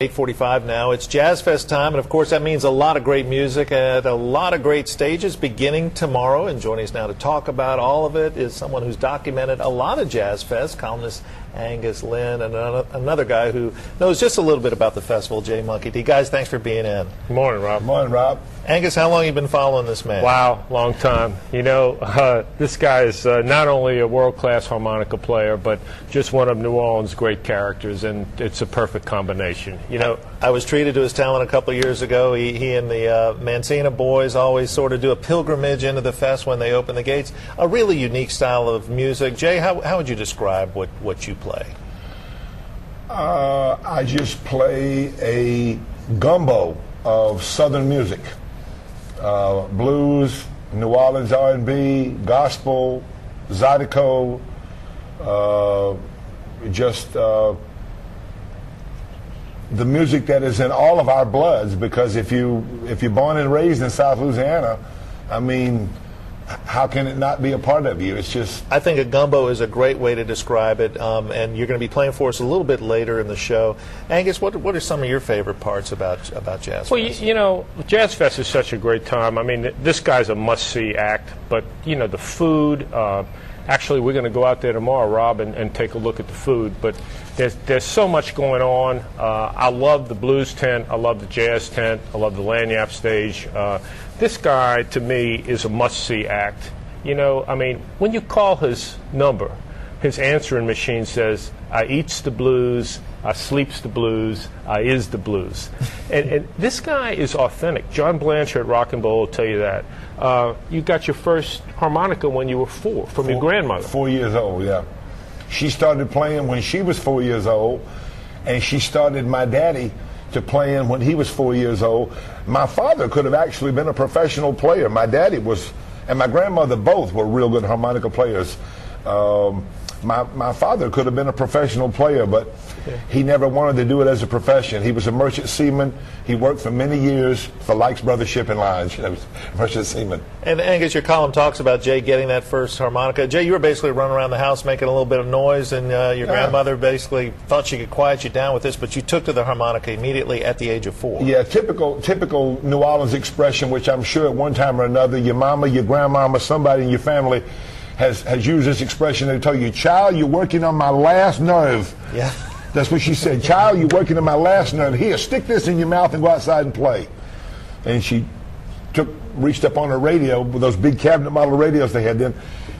8:45 now. It's Jazz Fest time, and of course that means a lot of great music at a lot of great stages beginning tomorrow. And joining us now to talk about all of it is someone who's documented a lot of Jazz Fest, columnist Angus Lynn, and another guy who knows just a little bit about the festival, Jay Monque. Guys, thanks for being in. Good morning, Rob. Good morning, Rob. Angus, how long have you been following this man? Wow, long time. You know, this guy is not only a world-class harmonica player, but just one of New Orleans' great characters, and it's a perfect combination. You know, I was treated to his talent a couple of years ago. He and the Masson boys always sort of do a pilgrimage into the fest when they open the gates. A really unique style of music. Jay, how would you describe what you play? I just play a gumbo of Southern music. Blues, New Orleans R&B, gospel, zydeco, the music that is in all of our bloods, because if you're born and raised in South Louisiana, I mean, how can it not be a part of you? It's just... I think a gumbo is a great way to describe it, and you're going to be playing for us a little bit later in the show. Angus, what are some of your favorite parts about Jazz Fest? well, you know, Jazz Fest is such a great time. I mean, this guy's a must-see act, but, you know, the food... Actually, we're going to go out there tomorrow, Rob, and take a look at the food. But there's so much going on. I love the blues tent. I love the jazz tent. I love the lanyap stage. This guy, to me, is a must-see act. You know, I mean, when you call his number, his answering machine says, I eats the blues, I sleeps the blues, I is the blues. and this guy is authentic. John Blanchard at Rock and Roll will tell you that. You got your first harmonica when you were four, from your grandmother. 4 years old, yeah. She started playing when she was 4 years old, and she started my daddy to playing when he was 4 years old. My father could have actually been a professional player. My daddy was, and my grandmother both were real good harmonica players. My father could have been a professional player, but he never wanted to do it as a profession. He was a merchant seaman. He worked for many years for Lykes Brothers Shipping Lines. You know, merchant seaman. And Angus, your column talks about Jay getting that first harmonica. Jay, you were basically running around the house making a little bit of noise, and your grandmother basically thought she could quiet you down with this, but you took to the harmonica immediately at the age of 4. Yeah, typical New Orleans expression, which I'm sure at one time or another, your mama, your grandmama, somebody in your family has used this expression. They tell you, child, you're working on my last nerve. Yeah. That's what she said. Child, you're working on my last nerve. Here, stick this in your mouth and go outside and play. And she reached up on her radio with those big cabinet model radios they had then.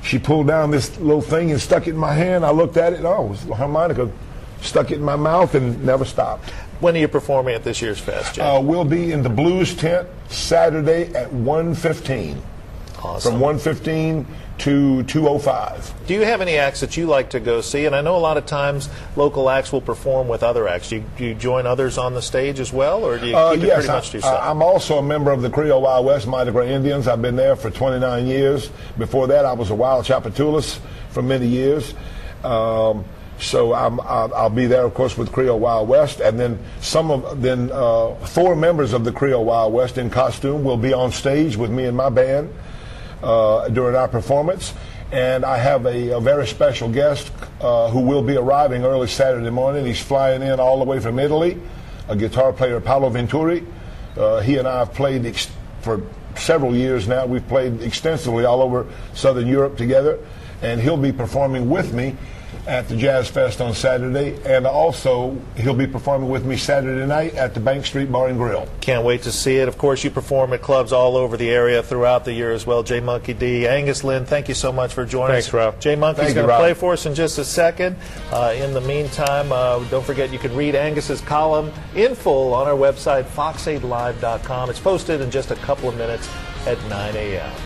She pulled down this little thing and stuck it in my hand. I looked at it, and it was a harmonica. Stuck it in my mouth and never stopped. When are you performing at this year's fest, Jay? We'll be in the Blues tent Saturday at 1:15. Awesome. From 1:15 to 2:05. Do you have any acts that you like to go see? And I know a lot of times local acts will perform with other acts. Do you join others on the stage as well, or do you keep it pretty much to yourself? I'm also a member of the Creole Wild West Mardi Gras Indians. I've been there for 29 years. Before that, I was a Wild Chapatoulas for many years. So I'll be there, of course, with Creole Wild West, and then 4 members of the Creole Wild West in costume will be on stage with me and my band during our performance. And I have a very special guest who will be arriving early Saturday morning. He's flying in all the way from Italy, a guitar player, Paolo Venturi. He and I have played for several years now. We've played extensively all over Southern Europe together, and he'll be performing with me at the Jazz Fest on Saturday, and also he'll be performing with me Saturday night at the Bank Street Bar and Grill. Can't wait to see it. Of course, you perform at clubs all over the area throughout the year as well. Jay Monque D. Angus Lynn, thank you so much for joining us. Thanks, Rob. Jay Monque's going to play for us in just a second. In the meantime, don't forget you can read Angus's column in full on our website, fox8live.com. It's posted in just a couple of minutes at 9 a.m.